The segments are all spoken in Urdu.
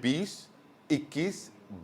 20, 21,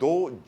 2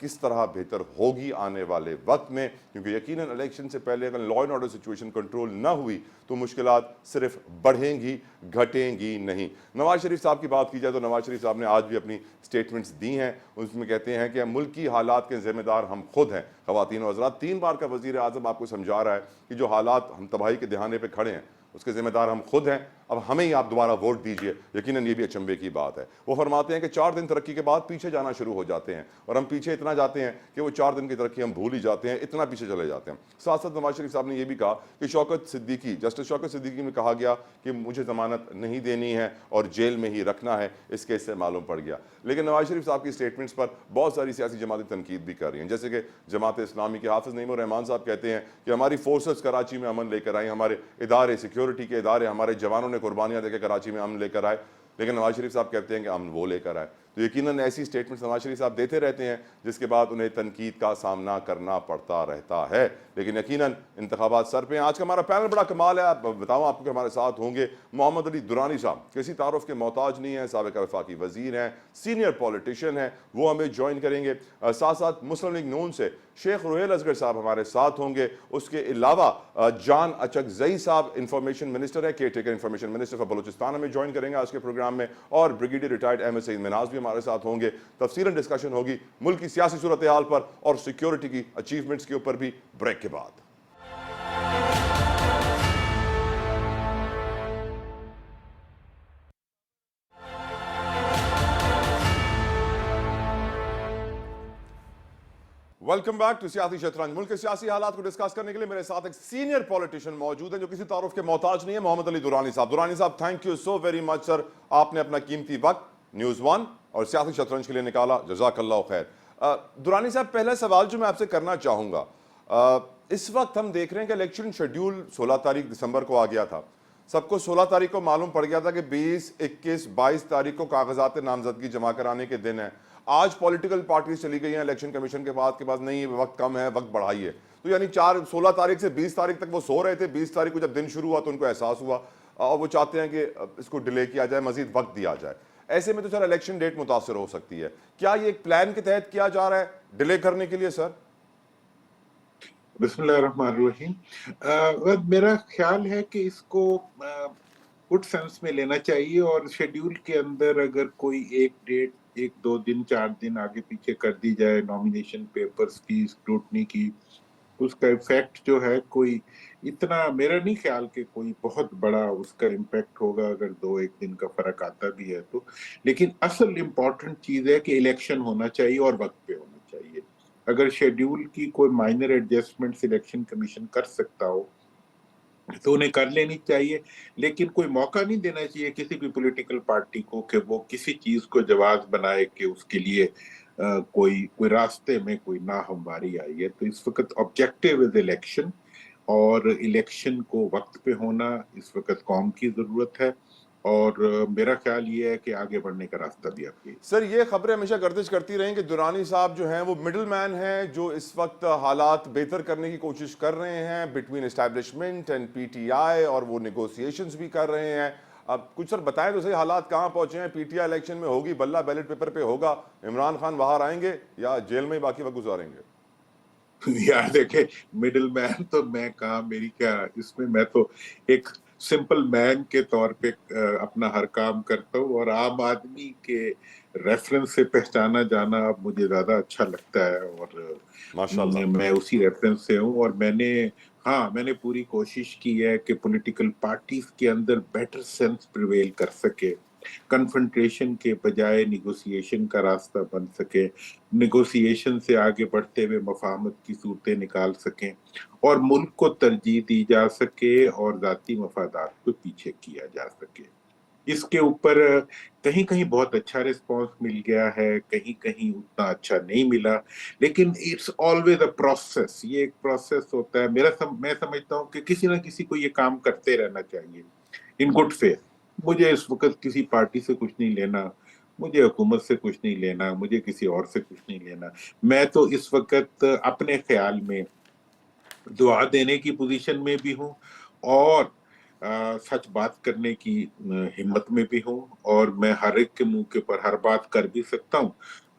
کس طرح بہتر ہوگی آنے والے وقت میں، کیونکہ یقیناً الیکشن سے پہلے اگر law and order situation control نہ ہوئی تو مشکلات صرف بڑھیں گی، گھٹیں گی نہیں۔ نواز شریف صاحب کی بات کی جائے تو نواز شریف صاحب نے آج بھی اپنی سٹیٹمنٹس دی ہیں، اس میں کہتے ہیں کہ ملکی حالات کے ذمہ دار ہم خود ہیں۔ خواتین و حضرات، 3 بار کا وزیر اعظم آپ کو سمجھا رہا ہے کہ جو حالات ہم تباہی کے دہانے پہ کھڑے ہیں اس کے ذمہ دار ہم خود ہیں، اب ہمیں ہی آپ دوبارہ ووٹ دیجئے۔ یقیناً یہ بھی اچنبے کی بات ہے۔ وہ فرماتے ہیں کہ 4 دن ترقی کے بعد پیچھے جانا شروع ہو جاتے ہیں، اور ہم پیچھے اتنا جاتے ہیں کہ وہ 4 دن کی ترقی ہم بھول ہی جاتے ہیں، اتنا پیچھے چلے جاتے ہیں۔ ساتھ ساتھ نواز شریف صاحب نے یہ بھی کہا کہ جسٹس شوکت صدیقی میں کہا گیا کہ مجھے ضمانت نہیں دینی ہے اور جیل میں ہی رکھنا ہے، اس کیس سے معلوم پڑ گیا۔ لیکن نواز شریف صاحب کی سٹیٹمنٹس پر بہت ساری سیاسی جماعتیں تنقید بھی کر رہی ہیں، جیسے کہ جماعت اسلامی کے حافظ نعیم الرحمان صاحب کہتے ہیں کہ ہماری فورسز کراچی میں امن لے کر آئیں، ہمارے ادارے، سیکیورٹی کے ادارے، ہمارے جوانوں نے قربانیاں دے کے کراچی میں امن لے کر آئے، لیکن نواز شریف صاحب کہتے ہیں کہ امن وہ لے کر آئے۔ تو یقیناً ایسی سٹیٹمنٹس نواز شریف صاحب دیتے رہتے ہیں جس کے بعد انہیں تنقید کا سامنا کرنا پڑتا رہتا ہے، لیکن یقیناً انتخابات سر پہ ہیں۔ آج کا ہمارا پینل بڑا کمال ہے، بتاؤں آپ کو کہ ہمارے ساتھ ہوں گے محمد علی درانی صاحب، کسی تعارف کے محتاج نہیں ہیں، سابق وفاقی وزیر ہیں، سینئر پولیٹیشین ہیں، وہ ہمیں جوائن کریں گے۔ ساتھ ساتھ مسلم لیگ نون سے شیخ روہیل اصغر صاحب ہمارے ساتھ ہوں گے۔ اس کے علاوہ جان اچکزئی صاحب انفارمیشن منسٹر ہے، care taker information minister for Balochistan, ہمیں جوائن کریں گے آج کے پروگرام میں، اور بریگیڈیئر ریٹائرڈ احمد سعید مناز بھی ہمارے ساتھ ہوں گے۔ تفصیلاً ڈسکشن ہوگی ملک کی سیاسی صورتحال پر اور سیکیورٹی کی اچیومنٹس کے اوپر بھی، بریک کے بعد۔ ویلکم بیک ٹو سیاسی شطرنج۔ ملک کے سیاسی حالات کو ڈسکس کرنے کے لیے میرے ساتھ ایک سینئر پولیٹیشین موجود ہیں جو کسی تعارف کے محتاج نہیں ہے، محمد علی درانی صاحب۔ درانی صاحب، thank you so very much sir, آپ نے اپنا قیمتی وقت نیوز ون اور سیاسی شطرنج کے لیے نکالا، جزاک اللہ خیر۔ درانی صاحب، پہلا سوال جو میں آپ سے کرنا چاہوں گا، اس وقت ہم دیکھ رہے ہیں کہ الیکشن شیڈیول 16 تاریخ دسمبر کو آ گیا تھا، سب کو 16 تاریخ کو معلوم پڑ گیا تھا کہ 20، 21، 22 تاریخ کو کاغذات نامزدگی جمع کرانے کے دن ہے۔ آج پولیٹیکل پارٹیز چلی گئی ہیں الیکشن کمیشن کے بعد نہیں، وقت کم ہے، وقت بڑھائیے۔ تو یعنی 16 تاریخ سے 20 تاریخ تک وہ سو رہے تھے، 20 تاریخ کو جب دن شروع ہوا تو ان کو احساس ہوا اور وہ چاہتے ہیں کہ اس کو ڈیلے کیا جائے، مزید وقت دیا جائے۔ ایسے میں تو سر الیکشن ڈیٹ متاثر ہو سکتی ہے، کیا یہ ایک پلان کے تحت کیا جا رہا ہے ڈیلے کرنے کے لیے سر؟ بسم اللہ الرحمن الرحیم۔ میرا خیال ہے کہ اس کو گڈ سینس میں لینا چاہیے، اور شیڈیول کے اندر اگر کوئی ایک ڈیٹ 1-2 دن 4 دن آگے پیچھے کر دی جائے نامینیشن پیپرز کی اسکروٹنی کی، اس کا ایفیکٹ جو ہے کوئی اتنا میرا نہیں خیال کہ کوئی بہت بڑا اس کا امپیکٹ ہوگا اگر 2-1 دن کا فرق آتا بھی ہے تو۔ لیکن اصل امپورٹنٹ چیز ہے کہ الیکشن ہونا چاہیے اور وقت پہ ہونا چاہیے۔ اگر شیڈیول کی کوئی مائنر ایڈجسٹمنٹ الیکشن کمیشن کر سکتا ہو تو انہیں کر لینی چاہیے، لیکن کوئی موقع نہیں دینا چاہیے کسی بھی پولیٹیکل پارٹی کو کہ وہ کسی چیز کو جواز بنائے کہ اس کے لیے کوئی راستے میں کوئی ناہمواری آئی ہے۔ تو اس وقت آبجیکٹیو از الیکشن، اور الیکشن کو وقت پہ ہونا اس وقت قوم کی ضرورت ہے، اور میرا خیال یہ ہے کہ آگے بڑھنے کا راستہ بھی آپ کی۔ سر، یہ خبریں ہمیشہ گردش کرتی رہیں کہ درانی صاحب جو ہیں وہ مڈل مین ہیں، جو اس وقت حالات بہتر کرنے کی کوشش کر رہے ہیں between establishment and P T I, اور وہ نیگوسیشنز بھی کر رہے ہیں۔ اب کچھ سر بتائیں تو صحیح، حالات کہاں پہنچے ہیں؟ پی ٹی آئی الیکشن میں ہوگی، بلہ بیلٹ پیپر پہ ہوگا، عمران خان باہر آئیں گے یا جیل میں ہی باقی وقت گزاریں گے؟ یار دیکھیں، مڈل مین تو میں کہاں، میری کیا اس میں تو ایک سمپل مین کے طور پہ اپنا ہر کام کرتا ہوں، اور عام آدمی کے ریفرنس سے پہچانا جانا اب مجھے زیادہ اچھا لگتا ہے، اور ماشاءاللہ۔ میں اسی ریفرنس سے ہوں، اور میں نے پوری کوشش کی ہے کہ پولیٹیکل پارٹیز کے اندر بیٹر سینس پریویل کر سکے، کنفرنٹریشن کے بجائے نیگوسیشن کا راستہ بن سکے، نیگوسیشن سے آگے بڑھتے ہوئے مفاہمت کی صورتیں نکال سکیں، اور ملک کو ترجیح دی جا سکے اور ذاتی مفادات کو پیچھے کیا جا سکے۔ اس کے اوپر کہیں کہیں بہت اچھا رسپانس مل گیا ہے، کہیں کہیں اتنا اچھا نہیں ملا، لیکن اٹس آلویز اے پروسیس، یہ ایک پروسیس ہوتا ہے۔ میں سمجھتا ہوں کہ کسی نہ کسی کو یہ کام کرتے رہنا چاہیے ان گڈ فیتھ۔ مجھے اس وقت کسی پارٹی سے کچھ نہیں لینا، مجھے حکومت سے کچھ نہیں لینا، مجھے کسی اور سے کچھ نہیں لینا۔ میں تو اس وقت اپنے خیال میں دعا دینے کی پوزیشن میں بھی ہوں، اور سچ بات کرنے کی ہمت میں بھی ہوں، اور میں ہر ایک کے منہ کے پر ہر بات کر بھی سکتا ہوں۔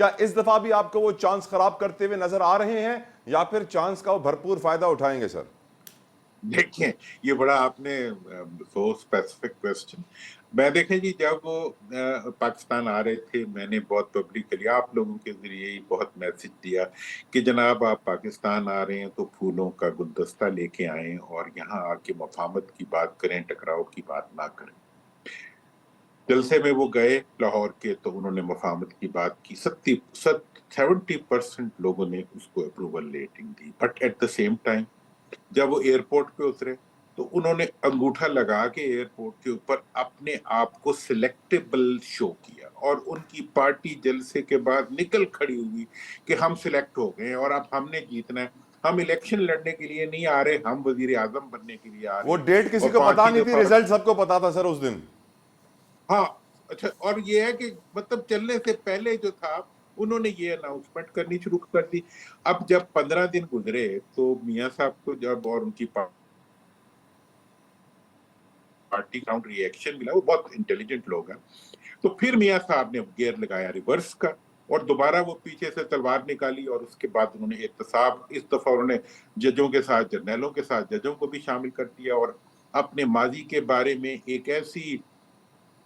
کیا اس دفعہ بھی آپ کو وہ چانس خراب کرتے ہوئے نظر آ رہے ہیں یا پھر چانس کا وہ بھرپور فائدہ اٹھائیں گے سر؟ دیکھیں یہ بڑا آپ نے سو اسپیسیفک کوشچن. میں دیکھیں جی جب وہ پاکستان آ رہے تھے میں نے بہت پبلکلی آپ لوگوں کے ذریعے ہی بہت میسج دیا کہ جناب آپ پاکستان آ رہے ہیں تو پھولوں کا گلدستہ لے کے آئیں اور یہاں آ کے مفاہمت کی بات کریں، ٹکراؤ کی بات نہ کریں. جلسے میں وہ گئے لاہور کے تو انہوں نے مفاہمت کی بات کی. 70% لوگوں نے اس کو اپروول ریٹنگ دی. But at the same time جب وہ ایئرپورٹ پہ اترے تو انہوں نے انگوٹھا لگا کے ایئرپورٹ کے اوپر اپنے آپ کو سلیکٹیبل شو کیا اور ان کی پارٹی جلسے کے بعد نکل کھڑی ہوئی کہ ہم سلیکٹ ہو گئے اور اب ہم نے جیتنا ہے. ہم الیکشن لڑنے کے لیے نہیں آ رہے، ہم وزیر اعظم بننے کے لیے آ رہے وہ ہیں. ڈیٹ کسی اور کو پتا پارٹی نہیں جو تھی، ریزلٹ سب کو پتا تھا سر اس دن. ہاں اچھا، اور یہ ہے کہ مطلب چلنے سے پہلے جو تھا انہوں نے یہ اناؤنسمنٹ کرنی شروع کر دی. اب جب 15 دن گزرے تو میاں صاحب کو جب اور ان کی پارٹی گراؤنڈ ری ایکشن ملا، وہ بہت انٹیلیجنٹ لوگ ہیں، تو پھر میاں صاحب نے گیئر لگایا ریورس کا اور دوبارہ وہ پیچھے سے تلوار نکالی اور اس کے بعد انہوں نے احتساب، اس دفعہ انہوں نے ججوں کے ساتھ جرنیلوں کے ساتھ ججوں کو بھی شامل کر دیا اور اپنے ماضی کے بارے میں ایک ایسی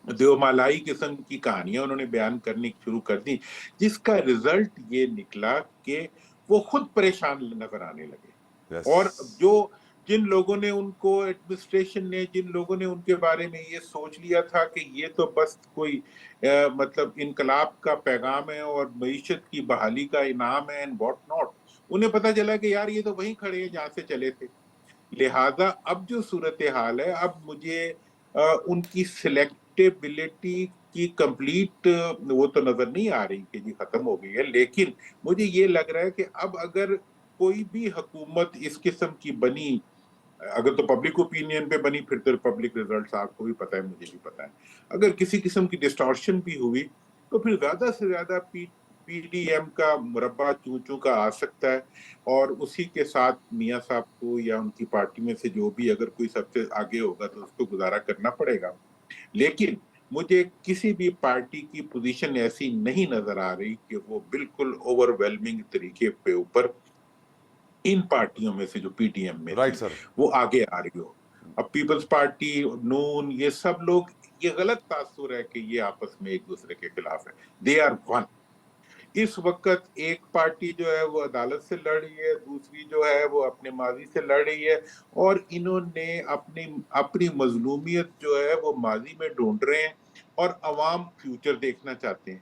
دیومالائی قسم کی کہانیاں انہوں نے بیان کرنی شروع کر دی جس کا رزلٹ یہ نکلا کہ وہ خود پریشان نظر آنے لگے. یس. اور جن لوگوں نے ان کو ایڈمنسٹریشن نے جن لوگوں نے ان کے بارے میں یہ سوچ لیا تھا کہ یہ تو بس کوئی مطلب انقلاب کا پیغام ہے اور معیشت کی بحالی کا انعام ہے اینڈ واٹ ناٹ، انہیں پتہ چلا کہ یار یہ تو وہیں کھڑے ہیں جہاں سے چلے تھے. لہذا اب جو صورتحال ہے، اب مجھے ان کی سلیکٹیبلٹی کی کمپلیٹ وہ تو نظر نہیں آ رہی کہ جی ختم ہو گئی ہے، لیکن مجھے یہ لگ رہا ہے کہ اب اگر کوئی بھی حکومت اس قسم کی بنی، اگر تو پبلک اوپینین پہ بنی پھر تو پبلک ریزلٹس آپ کو بھی پتہ ہے مجھے بھی پتہ ہے، اگر کسی قسم کی ڈسٹارشن بھی ہوئی تو پھر زیادہ سے زیادہ پی ڈی ایم کا مربع چوں چوں کا آ سکتا ہے اور اسی کے ساتھ میاں صاحب کو یا ان کی پارٹی میں سے جو بھی اگر کوئی سب سے آگے ہوگا تو اس کو گزارا کرنا پڑے گا. لیکن مجھے کسی بھی پارٹی کی پوزیشن ایسی نہیں نظر آ رہی کہ وہ بالکل اوور ویلمنگ طریقے پہ اوپر ان پارٹیوں میں سے جو پی ٹی ایم میں رائٹ تھی سر. وہ آگے آ رہی ہو. اب پیپلز پارٹی، نون، یہ سب لوگ، یہ غلط تاثر ہے کہ یہ آپس میں ایک دوسرے کے خلاف ہے. They are one. اس وقت ایک پارٹی جو ہے وہ عدالت سے لڑ رہی ہے، دوسری جو ہے وہ اپنے ماضی سے لڑ رہی ہے اور انہوں نے اپنی مظلومیت جو ہے وہ ماضی میں ڈھونڈ رہے ہیں اور عوام فیوچر دیکھنا چاہتے ہیں.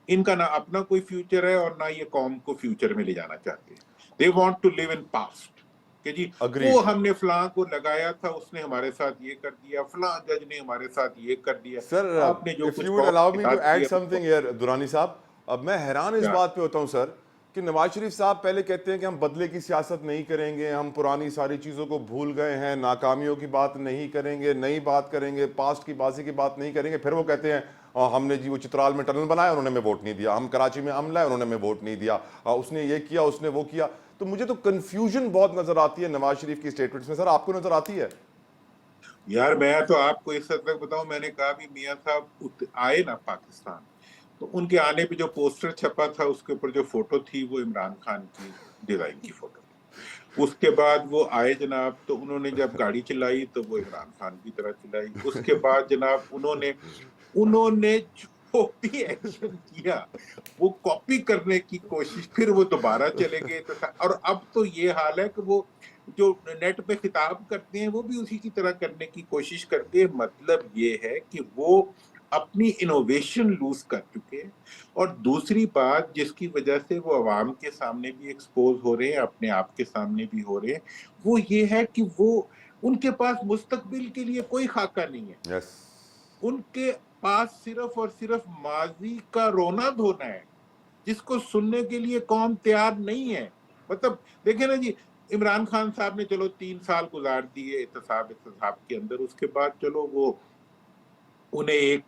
ان کا نہ اپنا کوئی فیوچر ہے اور نہ یہ قوم کو فیوچر میں لے جانا چاہتے ہیں. They want to leave in past کہ جی اگریڈ. وہ ہم نے فلاں کو لگایا تھا، اس نے ہمارے ساتھ یہ کر دیا، فلاں جج نے ہمارے ساتھ یہ کر دیا، سر آپ نے جو اف کچھ یو وڈ قوم الاؤ کے می ٹو ساتھ ایڈ کیا سم تھنگ ہیئر درانی صاحب، اب میں حیران اس بات پہ ہوتا ہوں سر کہ نواز شریف صاحب پہلے کہتے ہیں کہ ہم بدلے کی سیاست نہیں کریں گے، ہم پرانی ساری چیزوں کو بھول گئے ہیں، ناکامیوں کی بات نہیں کریں گے، نئی بات کریں گے، پاسٹ کی بازی کی بات نہیں کریں گے. پھر وہ کہتے ہیں ہم نے جی وہ چترال میں ٹنل بنایا انہوں نے ہمیں ووٹ نہیں دیا، ہم کراچی میں امن لائے انہوں نے ہمیں ووٹ نہیں دیا، اس نے یہ کیا اس نے وہ کیا. تو مجھے تو کنفیوژن بہت نظر آتی ہے نواز شریف کی اسٹیٹمنٹس میں. سر آپ کو نظر آتی ہے؟ یار میں تو آپ کو اس حد تک بتاؤں، میں نے کہا بھی میاں صاحب آئے نا پاکستان تو ان کے آنے پہ جو پوسٹر چھپا تھا اس کے اوپر جو فوٹو تھی وہ عمران خان کی ڈیزائن کی فوٹو تھی. اس کے بعد وہ آئے جناب تو انہوں نے جب گاڑی چلائی تو وہ عمران خان کی طرح چلائی. اس کے بعد جناب انہوں نے جو بھی ایکشن کیا وہ کاپی کرنے کی کوشش، پھر وہ دوبارہ چلے گئے اور اب تو یہ حال ہے کہ وہ جو نیٹ پہ خطاب کرتے ہیں وہ بھی اسی کی طرح کرنے کی کوشش کرتے ہیں. مطلب یہ ہے کہ وہ اپنی انوویشن لوز کر چکے ہیں. اور دوسری بات جس کی وجہ سے وہ عوام کے سامنے بھی ایکسپوز ہو رہے ہیں، اپنے آپ کے سامنے بھی ہو رہے ہیں، وہ یہ ہے کہ وہ ان کے پاس مستقبل کے لیے کوئی خاکہ نہیں ہے. یس. ان کے پاس صرف اور صرف ماضی کا رونا دھونا ہے جس کو سننے کے لیے قوم تیار نہیں ہے. مطلب دیکھیں نا جی، عمران خان صاحب نے چلو 3 سال گزار دیے احتساب کے اندر، اس کے بعد چلو وہ انہیں ایک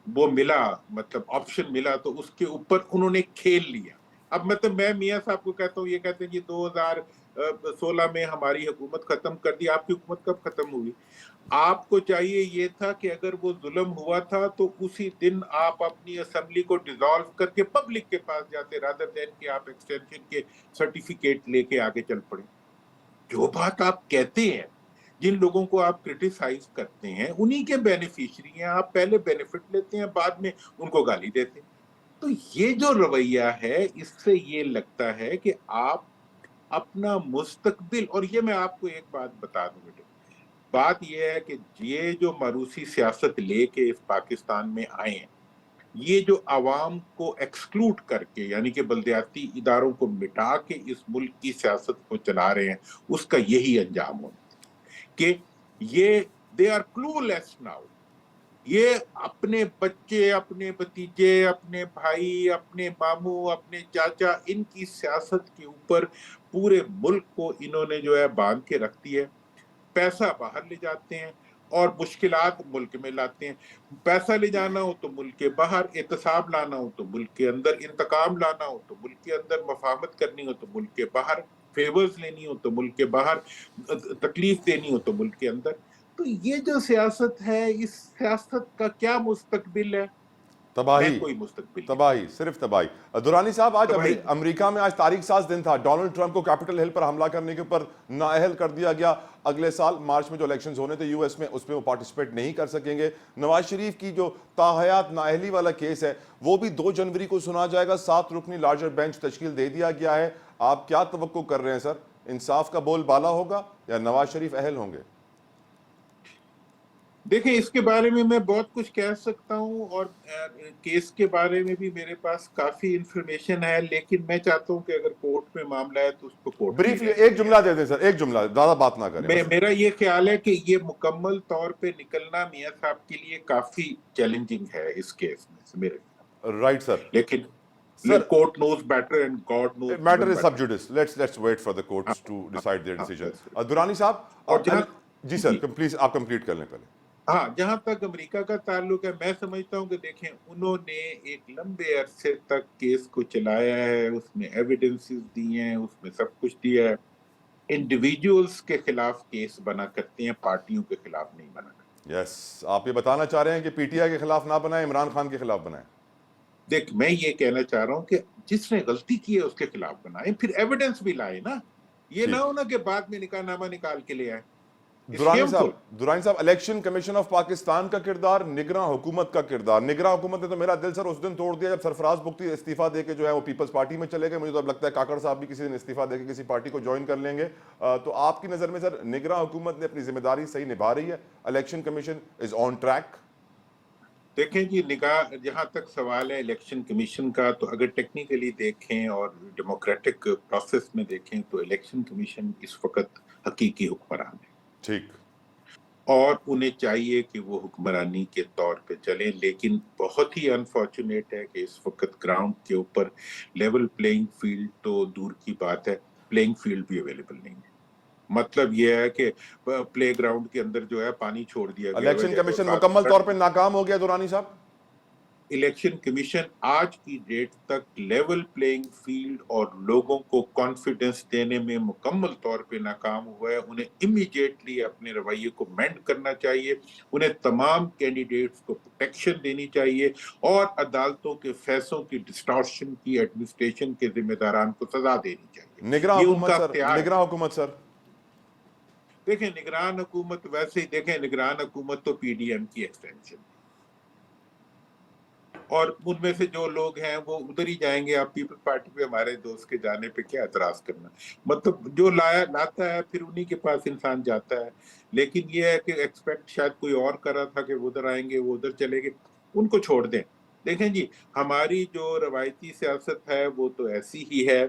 وہ ملا، مطلب آپشن ملا تو اس کے اوپر انہوں نے کھیل لیا. اب مطلب میں میاں صاحب کو کہتا ہوں، یہ کہتے ہیں جی 16 میں ہماری حکومت ختم کر دی. آپ کی حکومت کب ختم ہوئی؟ آپ کو چاہیے یہ تھا کہ اگر وہ ظلم ہوا تھا تو اسی دن آپ اپنی اسمبلی کو ڈیزالو کر کے پبلک کے پاس جاتے, رادر دین کہ آپ ایکسٹینشن کے سرٹیفکیٹ لے کے آگے چل پڑے. جو بات آپ کہتے ہیں, جن لوگوں کو آپ کرٹیسائز کرتے ہیں, انہی کے بینیفیشری ہیں آپ. پہلے بینیفٹ لیتے ہیں, بعد میں ان کو گالی دیتے ہیں. تو یہ جو رویہ ہے, اس سے یہ لگتا ہے کہ آپ اپنا مستقبل, اور یہ میں آپ کو ایک بات بتا دوں بیٹے, بات یہ ہے کہ یہ جو مروسی سیاست لے کے اس پاکستان میں آئے ہیں, یہ جو عوام کو ایکسکلوڈ کر کے, یعنی کہ بلدیاتی اداروں کو مٹا کے اس ملک کی سیاست کو چلا رہے ہیں, اس کا یہی انجام ہونا کہ یہ they are kilo less now. یہ اپنے بچے, اپنے بھتیجے, اپنے بھائی, اپنے ماموں, اپنے چاچا, ان کی سیاست کے اوپر پورے ملک کو انہوں نے جو ہے باندھ کے رکھ دی ہے. پیسہ باہر لے جاتے ہیں اور مشکلات ملک میں لاتے ہیں. پیسہ لے جانا ہو تو ملک کے باہر, احتساب لانا ہو تو ملک کے اندر, انتقام لانا ہو تو ملک کے اندر, مفاہمت کرنی ہو تو ملک کے باہر, فیورز لینی ہو تو ملک کے باہر, تکلیف دینی ہو تو ملک کے اندر. تو یہ جو سیاست ہے, اس سیاست کا کیا مستقبل ہے؟ میں تباہی، کوئی مستقبل نہیں. تباہی، صرف تباہی. دورانی صاحب, آج تباہی. امریکہ میں آج تاریخ ساز دن تھا. ڈونلڈ ٹرمپ کو کیپٹل ہل پر حملہ کرنے کے اوپر نااہل کر دیا گیا. اگلے سال مارچ میں جو الیکشنز ہونے تھے یو ایس میں, اس میں وہ پارٹیسپیٹ نہیں کر سکیں گے. نواز شریف کی جو تاحیات نااہلی والا کیس ہے, وہ بھی 2 جنوری کو سنا جائے گا. 7 رکنی لارجر بینچ تشکیل دے دیا گیا ہے. آپ کیا توقع کر رہے ہیں سر؟ انصاف کا بول بالا ہوگا یا نواز شریف اہل ہوں گے؟ دیکھیں, اس کے بارے میں بہت کچھ کہہ سکتا ہوں, اور کیس کے بارے میں بھی میرے پاس کافی انفارمیشن ہے, لیکن میں چاہتا ہوں کہ اگر کورٹ میں معاملہ ہے تو اس کو کورٹ میں ہی بریفلی رہنے ایک دیا جملہ دے جائے. دیں سر, ایک جملہ, زیادہ بات نہ کریں بس. میرا یہ خیال ہے کہ یہ مکمل طور پہ نکلنا میاں صاحب کے لیے کافی چیلنجنگ ہے اس کیس میں سے, میرے خیال. Right sir. لیکن sir, court knows better and God knows matter even is sub better. Judice. Let's wait for the courts to ہاں decide their ہاں decision. that's it. دورانی صاحب, اور جہاں, جی سر, جی پلیز آپ کمپلیٹ کر لیں پہلے. ہاں, جہاں تک امریکہ کا تعلق ہے, میں سمجھتا ہوں کہ دیکھیں, انہوں نے ایک لمبے عرصے تک کیس کو چلایا ہے, اس میں ایویڈنسز دی ہیں, اس میں سب کچھ دیا ہے. انڈیویجولز کے خلاف کیس بنا کرتے ہیں, پارٹیوں کے خلاف نہیں بنا کرتے. یس, آپ یہ بتانا چاہ رہے ہیں کہ پی ٹی آئی کے خلاف نہ بنائیں, عمران خان کے خلاف بنائیں. دیکھ, میں یہ کہنا چاہ رہا ہوں کہ جس نے غلطی کی ہے اس کے خلاف بنائیں, پھر ایویڈنس بھی لائے نا. یہ نہ ٹھیک. ہونا کہ بعد میں نکاح نامہ نکال کے لے آئے. دورانی شیمفل. صاحب, الیکشن کمیشن آف پاکستان کا کردار, نگراں حکومت کا کردار. نگراں حکومت نے تو میرا دل سر اس دن توڑ دیا جب سرفراز بگٹی استعفیٰ دے کے جو ہے وہ پیپلز پارٹی میں چلے گئے. مجھے تو اب لگتا ہے کاکڑ صاحب بھی کسی دن استعفیٰ دے کے کسی پارٹی کو جوائن کر لیں گے. تو آپ کی نظر میں سر, نگراں حکومت نے اپنی ذمہ داری صحیح نبھا رہی ہے؟ Election commission is on track? دیکھیں جی, نگاہ, جہاں تک سوال ہے الیکشن کمیشن کا, تو اگر ٹیکنیکلی دیکھیں اور ڈیموکریٹک پروسیس میں دیکھیں تو الیکشن کمیشن اس وقت حقیقی حکمران ہے, ٹھیک. اور انہیں چاہیے کہ وہ حکمرانی کے طور پہ چلیں. لیکن بہت ہی انفارچونیٹ ہے کہ اس وقت گراؤنڈ کے اوپر لیول پلینگ فیلڈ تو دور کی بات ہے, پلینگ فیلڈ بھی اویلیبل نہیں ہے. مطلب یہ ہے کہ پلے گراؤنڈ کے اندر جو ہے پانی چھوڑ دیا گیا الیکشن ہے, کمیشن مکمل طور پہ ناکام ہو گیا دورانی صاحب؟ الیکشن کمیشن آج کی ڈیٹ تک لیول پلینگ فیلڈ اور لوگوں کو کانفیڈنس دینے میں مکمل طور پہ ناکام ہوا ہے. انہیں امیڈیٹلی اپنے رویے کو مینڈ کرنا چاہیے, انہیں تمام کینڈیڈیٹس کو پروٹیکشن دینی چاہیے, اور عدالتوں کے فیصلوں کی ڈسٹارشن کی ایڈمنسٹریشن کے ذمہ داران کو سزا دینی چاہیے. نگراں یہ ان حکومت کا سر, اختیار ہے. نگراں حکومت سر. دیکھیں, نگران حکومت ویسے ہی, دیکھیں, نگران حکومت تو پی ڈی ایم کی ایکسٹینشن ہے, اور ان میں سے جو لوگ ہیں وہ ادھر ہی جائیں گے. آپ پیپل پارٹی پہ ہمارے دوست کے جانے پہ کیا اعتراض کرنا, مطلب جو لاتا ہے پھر انہی کے پاس انسان جاتا ہے. لیکن یہ ہے کہ ایکسپیکٹ شاید کوئی اور کر رہا تھا کہ وہ ادھر آئیں گے, وہ ادھر چلے گئے, ان کو چھوڑ دیں. دیکھیں جی, ہماری جو روایتی سیاست ہے وہ تو ایسی ہی ہے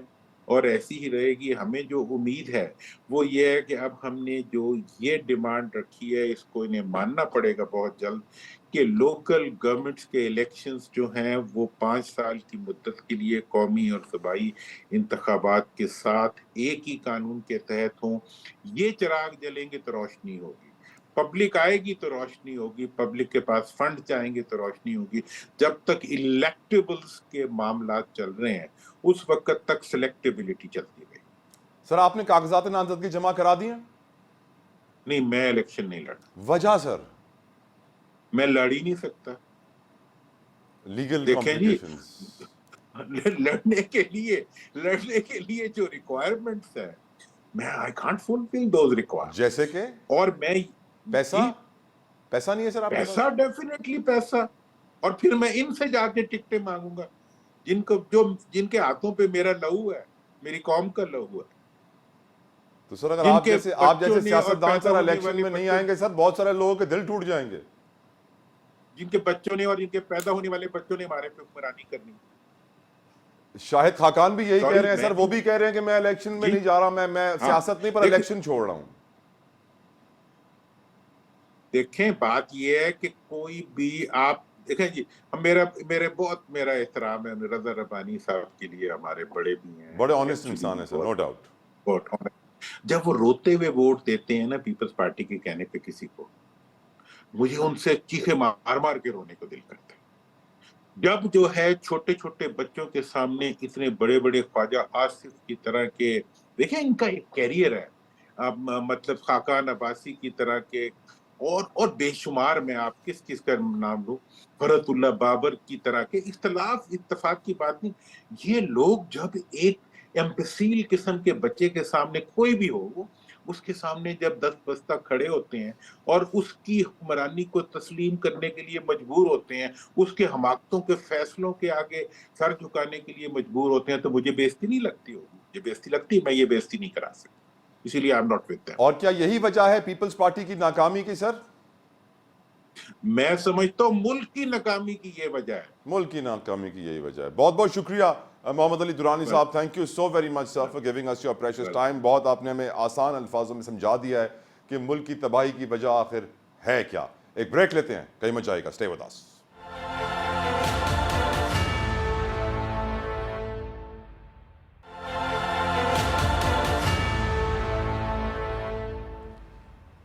اور ایسی ہی رہے گی. ہمیں جو امید ہے وہ یہ ہے کہ اب ہم نے جو یہ ڈیمانڈ رکھی ہے اس کو انہیں ماننا پڑے گا بہت جلد, کہ لوکل گورنمنٹس کے الیکشنز جو ہیں وہ 5 سال کی مدت کے لیے قومی اور صوبائی انتخابات کے ساتھ ایک ہی قانون کے تحت ہوں. یہ چراغ جلیں گے تو روشنی ہوگی, پبلک آئے گی تو روشنی ہوگی, پبلک کے پاس فنڈ جائیں گے تو روشنی ہوگی. جب تک الیکٹیبلز کے معاملات چل رہے ہیں اس وقت تک سلیکٹیبلٹی چلتی رہے گی. سر آپ نے کاغذات نامزدگی جمع کرا دی ہیں؟ نہیں، میں الیکشن نہیں لڑا. وجہ سر؟ میں لڑ ہی نہیں سکتا. لیگل دیکھیں جی، کمپلیکیشنز. لڑنے کے لیے جو ریکوائرمنٹس ہے، میں I can't fulfil those requirements. جیسے کہ اور میں پیسہ نہیں ہے سر آپ کے پاس؟ پیسہ ڈیفینیٹلی پیسہ. اور پھر میں ان سے جا کے ٹکٹیں مانگوں گا جن کے ہاتھوں پہ میرا لہو ہے، میری قوم کا لہو ہے. تو سر اگر جن آپ کے جیسے بچوں نے اور سیاستدان پیدا سر ہونے الیکشن والے میں نہیں بچوں، آئیں گے سر، بہت سارے لوگوں کے دل ٹوٹ جائیں گے. جن کے بچوں نے اور جن کے پیدا ہونے والے بچوں نے ہمارے پہ حکمرانی کرنی. شاہد خاقان بھی یہی کہہ رہے ہیں میں سر، وہ بھی کہہ رہے ہیں کہ میں الیکشن میں جی نہیں جا رہا، میں ہاں، سیاست نہیں پر الیکشن چھوڑ رہا ہوں. دیکھیں بات یہ ہے کہ کوئی بھی آپ دیکھیں جی، میرا احترام ہے رضا ربانی صاحب کے لیے، ہمارے بڑے بھی ہیں بڑے آنےسٹ ایکچولی انسان ہیں سر، نو ڈاؤٹ. بہت. جب وہ روتے ہوئے ووٹ دیتے ہیں نا پیپلز پارٹی کے کہنے پہ کسی کو، مجھے ان سے چیخے مار مار کے رونے کو دل کرتا ہے. جب جو ہے چھوٹے چھوٹے بچوں کے سامنے اتنے بڑے بڑے خواجہ آصف کی طرح کے، دیکھیں ان کا ایک کیریئر ہے، مطلب خاقان عباسی کی طرح کے، اور بے شمار، میں آپ کس کا نام لوں، فرحت اللہ بابر کی طرح کے. اختلاف اتفاق کی بات نہیں. یہ لوگ جب ایک امبیسیل قسم کے بچے کے سامنے، کوئی بھی ہو، اس کے سامنے جب دست بستہ کھڑے ہوتے ہیں اور اس کی حکمرانی کو تسلیم کرنے کے لیے مجبور ہوتے ہیں، اس کے حماقتوں کے فیصلوں کے آگے سر جھکانے کے لیے مجبور ہوتے ہیں، تو مجھے بےزتی نہیں لگتی ہوگی. مجھے بےزتی لگتی، میں یہ بےزتی نہیں کرا سکتا، اسی لیے I am not with them. اور کیا یہی وجہ ہے پیپلز پارٹی کی ناکامی کی سر؟ میں سمجھتا ہوں ملک کی ناکامی کی یہ وجہ ہے. ملک کی ناکامی کی یہی وجہ ہے. بہت بہت شکریہ محمد علی درانی صاحب، thank you so very much sir for giving us your precious time. بہت آپ نے ہمیں آسان الفاظوں میں سمجھا دیا ہے کہ ملک کی تباہی کی وجہ آخر ہے کیا. ایک بریک لیتے ہیں، کہیں مت جائے گا، stay with us.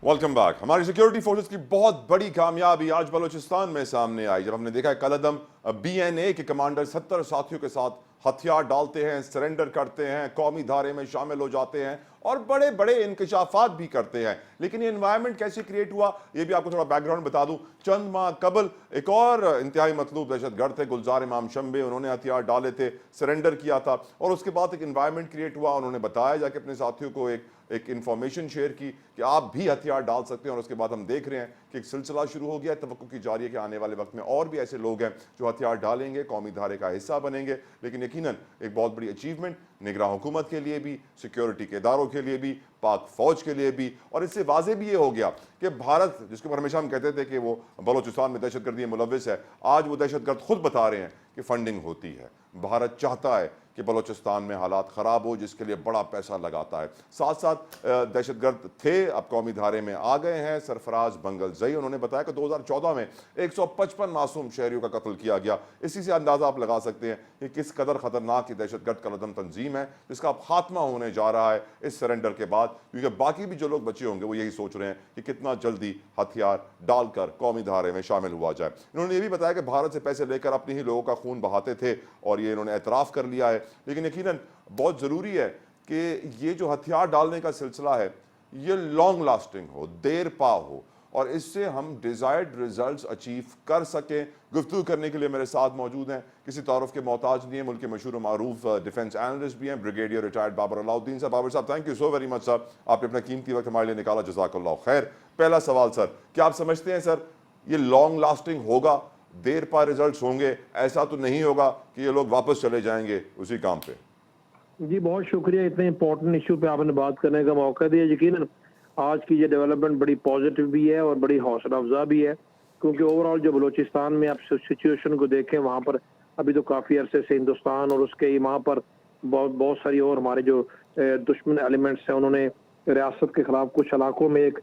Welcome back. ہماری سیکیورٹی فورسز کی بہت بڑی کامیابی آج بلوچستان میں سامنے آئی، جب ہم نے دیکھا ہے قلعدم بی این اے کے کمانڈر 70 ساتھیوں کے ساتھ ہتھیار ڈالتے ہیں، سرنڈر کرتے ہیں، قومی دھارے میں شامل ہو جاتے ہیں اور بڑے بڑے انکشافات بھی کرتے ہیں. لیکن یہ انوائرمنٹ کیسے کریٹ ہوا، یہ بھی آپ کو تھوڑا بیک گراؤنڈ بتا دوں. چند ماہ قبل ایک اور انتہائی مطلوب دہشت گرد تھے گلزار امام شمبے، انہوں نے ہتھیار ڈالے تھے، سرنڈر کیا تھا، اور اس کے بعد ایک انوائرمنٹ کریٹ ہوا. انہوں نے بتایا جا کے اپنے ساتھیوں کو ایک انفارمیشن شیئر کی کہ آپ بھی ہتھیار ڈال سکتے ہیں، اور اس کے بعد ہم دیکھ رہے ہیں کہ ایک سلسلہ شروع ہو گیا ہے. توقع کی جا رہی ہے کہ آنے والے وقت میں اور بھی ایسے لوگ ہیں جو ہتھیار ڈالیں گے، قومی دھارے کا حصہ بنیں گے. لیکن یقیناً ایک بہت بڑی اچیومنٹ نگراں حکومت کے لیے بھی، سیکیورٹی کے اداروں کے لیے بھی، پاک فوج کے لیے بھی. اور اس سے واضح بھی یہ ہو گیا کہ بھارت، جس کے اوپر ہمیشہ ہم کہتے تھے کہ وہ بلوچستان میں دہشت گردی ملوث ہے، آج وہ دہشت گرد خود بتا رہے ہیں کہ فنڈنگ ہوتی ہے. بھارت چاہتا ہے کہ بلوچستان میں حالات خراب ہو، جس کے لیے بڑا پیسہ لگاتا ہے. ساتھ ساتھ دہشت گرد تھے، اب قومی دھارے میں آ گئے ہیں. سرفراز بنگل زئی، انہوں نے بتایا کہ 2014 میں 155 معصوم شہریوں کا قتل کیا گیا. اسی سے اندازہ آپ لگا سکتے ہیں کہ کس قدر خطرناک دہشت گرد قلعدم تنظیم ہے، جس کا اب خاتمہ ہونے جا رہا ہے اس سرنڈر کے بعد. کیونکہ باقی بھی جو لوگ بچے ہوں گے وہ یہی سوچ رہے ہیں کہ کتنا جلدی ہتھیار ڈال کر قومی دھارے میں شامل ہوا جائے. انہوں نے یہ بھی بتایا کہ بھارت سے پیسے لے کر اپنے ہی لوگوں کا خون بہاتے تھے، اور یہ انہوں نے اعتراف کر لیا ہے. لیکن یقیناً بہت ضروری ہے کہ یہ جو ہتھیار ڈالنے کا سلسلہ ہے یہ لانگ لاسٹنگ ہو، دیر پا ہو، اور اس سے ہم ڈیزائرڈ ریزلٹس اچیو کر سکیں. گفتگو کرنے کے لیے میرے ساتھ موجود ہیں، کسی تعارف کے محتاج نہیں ہیں، ملک کے مشہور و معروف ڈیفنس اینالسٹ بھی ہیں، بریگیڈیئر ریٹائرڈ بابر علاء الدین صاحب. بابر صاحب، thank you so very much sir, آپ نے اپنا قیمتی وقت ہمارے لیے نکالا، جزاک اللہ خیر. پہلا سوال سر، کیا آپ سمجھتے ہیں سر یہ لانگ لاسٹنگ ہوگا، دیر پا ریزلٹس ہوں گے؟ ایسا تو نہیں ہوگا کہ یہ لوگ واپس چلے جائیں گے اسی کام پہ؟ جی بہت شکریہ اتنے امپورٹنٹ ایشو پہ آپ نے بات کرنے کا موقع دیا. یقیناً آج کی یہ ڈیولپمنٹ بڑی پازیٹیو بھی ہے اور بڑی حوصلہ افزا بھی ہے، کیونکہ اوور آل جو بلوچستان میں آپ سچویشن کو دیکھیں، وہاں پر ابھی تو کافی عرصے سے ہندوستان اور اس کے وہاں پر بہت ساری اور ہمارے جو دشمن ایلیمنٹس ہیں، انہوں نے ریاست کے خلاف کچھ علاقوں میں ایک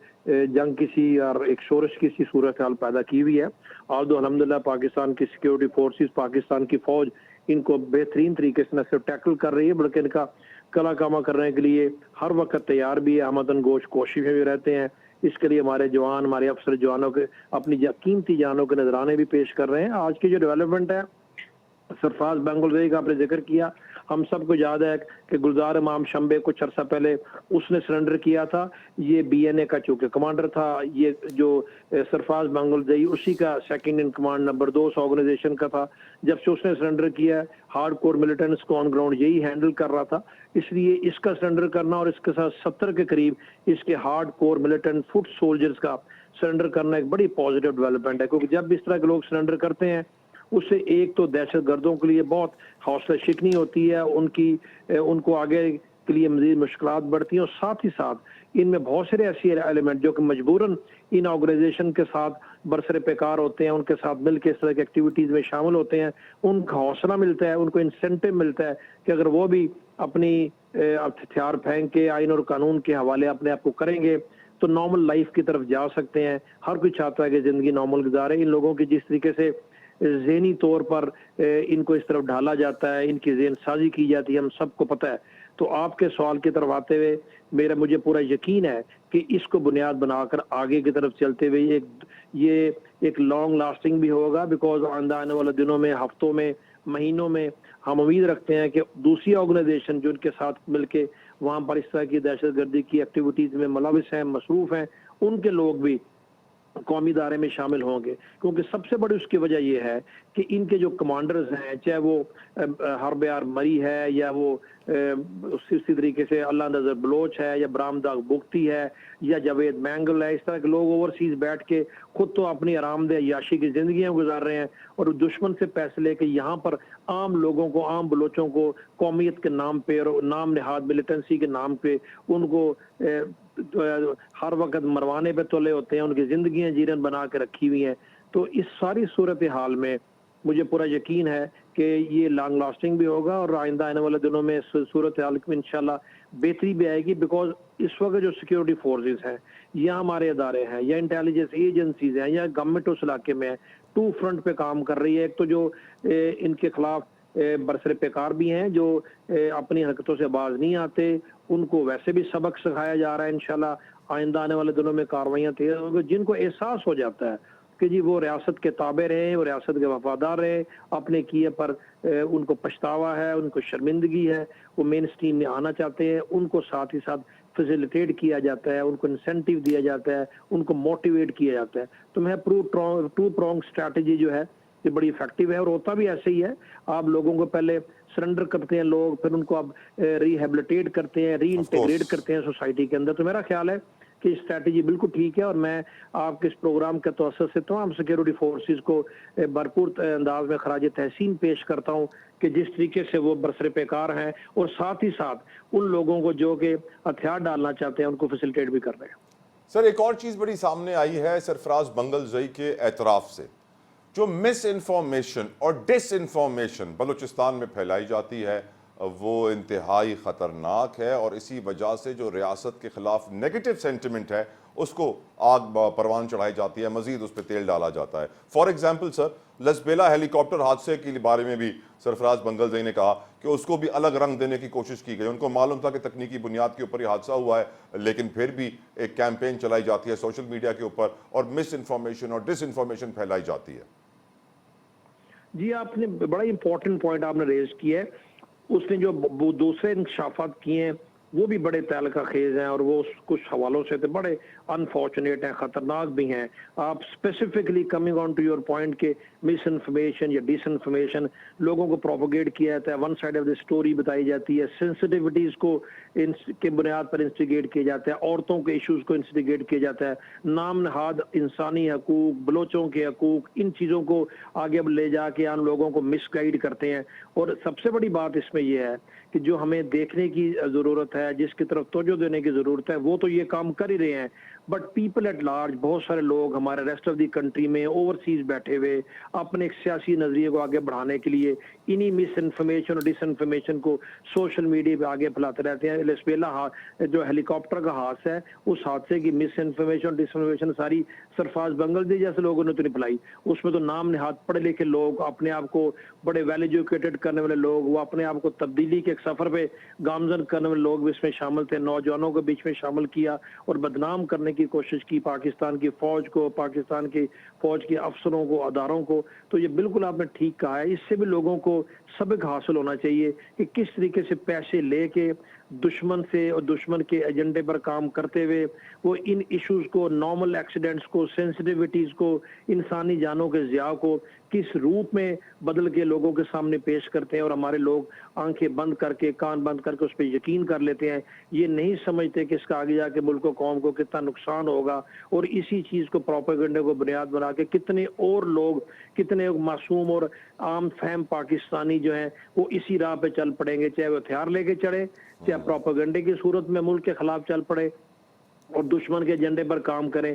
جنگ کی اور ایک شورش کی سی صورتحال پیدا کی ہوئی ہے. اور تو الحمدللہ پاکستان کی سیکیورٹی فورسز، پاکستان کی فوج ان کو بہترین طریقے سے نہ صرف ٹیکل کر رہی ہے بلکہ ان کا کلا کامہ کرنے کے لیے ہر وقت تیار بھی ہے، آمدن گوش کوشش میں بھی رہتے ہیں. اس کے لیے ہمارے جوان، ہمارے افسر جوانوں کے اپنی قیمتی جانوں کے نذرانے بھی پیش کر رہے ہیں. آج کی جو ڈیولپمنٹ ہے، سرفراز بنگل زئی کا آپ نے ذکر کیا، ہم سب کو یاد ہے کہ گلزار امام شمبے کچھ عرصہ پہلے اس نے سرنڈر کیا تھا. یہ BNA کا چونکہ کمانڈر تھا, یہ جو سرفراز منگل زئی اسی کا سیکنڈ ان کمانڈ نمبر 2 اس آرگنائزیشن کا تھا. جب سے اس نے سرنڈر کیا, ہارڈ کور ملیٹنٹس کو آن گراؤنڈ یہی ہینڈل کر رہا تھا. اس لیے اس کا سرنڈر کرنا اور اس کے ساتھ 70 کے قریب اس کے hard core militant foot soldiers کا سرنڈر کرنا ایک بڑی پازیٹیو ڈیولپمنٹ ہے, کیونکہ جب اس طرح کے لوگ سرنڈر کرتے ہیں اس سے ایک تو دہشت گردوں کے لیے بہت حوصلہ شکنی ہوتی ہے, ان کو آگے کے لیے مزید مشکلات بڑھتی ہیں, اور ساتھ ہی ساتھ ان میں بہت سارے ایسے ایلیمنٹ جو کہ مجبوراً ان آرگنائزیشن کے ساتھ برسر پیکار ہوتے ہیں, ان کے ساتھ مل کے اس طرح کی ایکٹیویٹیز میں شامل ہوتے ہیں, ان کا حوصلہ ملتا ہے, ان کو انسینٹو ملتا ہے کہ اگر وہ بھی اپنی ہتھیار پھینک کے آئین اور قانون کے حوالے اپنے آپ کو کریں گے تو نارمل لائف کی طرف جا سکتے ہیں. ہر کوئی چاہتا ہے کہ زندگی نارمل گزارے. ان لوگوں کی جس طریقے سے ذہنی طور پر ان کو اس طرف ڈھالا جاتا ہے, ان کی ذہن سازی کی جاتی ہے, ہم سب کو پتہ ہے. تو آپ کے سوال کی طرف آتے ہوئے مجھے پورا یقین ہے کہ اس کو بنیاد بنا کر آگے کی طرف چلتے ہوئے یہ ایک لانگ لاسٹنگ بھی ہوگا, بیکاز آنے والے دنوں میں, ہفتوں میں, مہینوں میں ہم امید رکھتے ہیں کہ دوسری آرگنائزیشن جو ان کے ساتھ مل کے وہاں پر اس طرح کی دہشت گردی کی ایکٹیویٹیز میں ملوث ہیں, مصروف ہیں, ان کے لوگ بھی قومی ادارے میں شامل ہوں گے. کیونکہ سب سے بڑی اس کی وجہ یہ ہے کہ ان کے جو کمانڈرز ہیں, چاہے وہ حرب یار مری ہے یا وہ اسی طریقے سے اللہ نظر بلوچ ہے یا برامداغ بگٹی ہے یا جاوید مینگل ہے, اس طرح کے لوگ اوورسیز بیٹھ کے خود تو اپنی آرام دہ عیاشی کی زندگیاں گزار رہے ہیں, اور دشمن سے پیسے لے کے یہاں پر عام لوگوں کو, عام بلوچوں کو قومیت کے نام پہ اور نام نہاد ملیٹنسی کے نام پہ ان کو ہر وقت مروانے پہ تلے ہوتے ہیں, ان کی زندگیاں جیرن بنا کے رکھی ہوئی ہیں. تو اس ساری صورتحال میں مجھے پورا یقین ہے کہ یہ لانگ لاسٹنگ بھی ہوگا اور آئندہ آنے والے دنوں میں صورتحال میں انشاءاللہ بہتری بھی آئے گی. بیکاز اس وقت جو سیکیورٹی فورسز ہیں یا ہمارے ادارے ہیں یا انٹیلیجنس ایجنسیز ہیں یا گورنمنٹ اس علاقے میں 2 فرنٹ پہ کام کر رہی ہے. ایک تو جو ان کے خلاف برسر پیکار بھی ہیں جو اپنی حرکتوں سے باز نہیں آتے, ان کو ویسے بھی سبق سکھایا جا رہا ہے. انشاءاللہ آئندہ آنے والے دنوں میں کاروائیاں تیز ہوں گی, جن کو احساس ہو جاتا ہے کہ جی وہ ریاست کے تابع رہے, وہ ریاست کے وفادار رہے, اپنے کیے پر ان کو پچھتاوا ہے, ان کو شرمندگی ہے, وہ مین سٹریم میں آنا چاہتے ہیں, ان کو ساتھ ہی ساتھ فیسیلیٹیٹ کیا جاتا ہے, ان کو انسینٹیو دیا جاتا ہے, ان کو موٹیویٹ کیا جاتا ہے. تو میں 2 پرونگ اسٹریٹجی جو ہے یہ بڑی افیکٹو ہے, اور ہوتا بھی ایسے ہی ہے. آپ لوگوں کو پہلے سرنڈر کرتے ہیں لوگ, پھر ان کو اب ریہیبلیٹیٹ کرتے ہیں, ری انٹیگریٹ کرتے ہیں سوسائٹی کے اندر. تو میرا خیال ہے کہ اسٹریٹجی بالکل ٹھیک ہے, اور میں آپ کے اس پروگرام کے توسط سے تمام سیکیورٹی فورسز کو بھرپور انداز میں خراج تحسین پیش کرتا ہوں کہ جس طریقے سے وہ برسر پیکار ہیں اور ساتھ ہی ساتھ ان لوگوں کو جو کہ ہتھیار ڈالنا چاہتے ہیں ان کو فیسیلیٹیٹ بھی کر رہے ہیں. سر ایک اور چیز بڑی سامنے آئی ہے سرفراز منگل زئی کے اعتراف سے, جو مس انفارمیشن اور ڈس انفارمیشن بلوچستان میں پھیلائی جاتی ہے وہ انتہائی خطرناک ہے, اور اسی وجہ سے جو ریاست کے خلاف نیگیٹو سینٹیمنٹ ہے اس کو آگ پروان چڑھائی جاتی ہے, مزید اس پہ تیل ڈالا جاتا ہے. For example sir, Lasbela helicopter حادثے کے بارے میں بھی سرفراز منگل زئی نے کہا کہ اس کو بھی الگ رنگ دینے کی کوشش کی گئی. ان کو معلوم تھا کہ تکنیکی بنیاد کے اوپر یہ حادثہ ہوا ہے, لیکن پھر بھی ایک کیمپین چلائی جاتی ہے سوشل میڈیا کے اوپر اور مس انفارمیشن اور ڈس انفارمیشن پھیلائی جاتی ہے. جی آپ نے بڑا امپورٹنٹ پوائنٹ آپ نے ریز کیا ہے. اس نے جو دوسرے انکشافات کیے ہیں وہ بھی بڑے تعلقہ خیز ہیں, اور وہ کچھ حوالوں سے تو بڑے انفارچونیٹ ہیں, خطرناک بھی ہیں. آپ specifically coming on to your point کہ مس انفارمیشن یا ڈس انفارمیشن لوگوں کو پروپیگیٹ کیا جاتا ہے, one side of the story بتائی جاتی ہے, سینسٹیوٹیز کو کے بنیاد پر انسٹیگیٹ کیا جاتا ہے, عورتوں کے ایشوز کو انسٹیگیٹ کیا جاتا ہے, نام نہاد انسانی حقوق, بلوچوں کے حقوق, ان چیزوں کو آگے لے جا کے ان لوگوں کو مس گائیڈ کرتے ہیں. اور سب سے بڑی بات اس میں یہ ہے کہ جو ہمیں دیکھنے کی ضرورت ہے, جس کی طرف توجہ دینے کی ضرورت ہے, وہ تو یہ کام کر ہی رہے ہیں, بٹ پیپل ایٹ لارج, بہت سارے لوگ ہمارے ریسٹ آف دی کنٹری میں اوورسیز بیٹھے ہوئے اپنے ایک سیاسی نظریے کو آگے بڑھانے کے لیے انہی مس انفارمیشن اور ڈس انفارمیشن کو سوشل میڈیا پہ آگے پھیلاتے رہتے ہیں. لسبیلا جو ہیلی کاپٹر کا حادثہ ہے, اس حادثے کی مس انفارمیشن ڈس انفارمیشن ساری سرفراز منگل زئی جیسے لوگوں نے تو نہیں پھیلائی. اس میں تو نام نہاد پڑھے لکھے لوگ, اپنے آپ کو بڑے ویل ایجوکیٹڈ کرنے والے لوگ, وہ اپنے آپ کو تبدیلی کے ایک سفر پہ گامزن کرنے والے لوگ بھی اس میں شامل تھے، نوجوانوں کو بیچ میں شامل کیا اور بدنام کرنے کی کوشش کی پاکستان کی فوج کو، پاکستان کی فوج کے افسروں کو، اداروں کو. تو یہ بالکل آپ نے ٹھیک کہا ہے. اس سے بھی لوگوں کو سبق حاصل ہونا چاہیے کہ کس طریقے سے پیسے لے کے دشمن سے اور دشمن کے ایجنڈے پر کام کرتے ہوئے وہ ان ایشوز کو، نارمل ایکسیڈنٹس کو، سینسٹیوٹیز کو، انسانی جانوں کے ضیاع کو کس روپ میں بدل کے لوگوں کے سامنے پیش کرتے ہیں، اور ہمارے لوگ آنکھیں بند کر کے، کان بند کر کے اس پہ یقین کر لیتے ہیں. یہ نہیں سمجھتے کہ اس کا آگے جا کے ملک و قوم کو کتنا نقصان ہوگا، اور اسی چیز کو پروپیگنڈے کو بنیاد بنا کے کتنے اور لوگ، کتنے معصوم اور عام فہم پاکستانی جو ہیں وہ اسی راہ پہ چل پڑیں گے، چاہے وہ ہتھیار لے کے چڑھے، چاہے پروپیگنڈے کی صورت میں ملک کے خلاف چل پڑے اور دشمن کے ایجنڈے پر کام کریں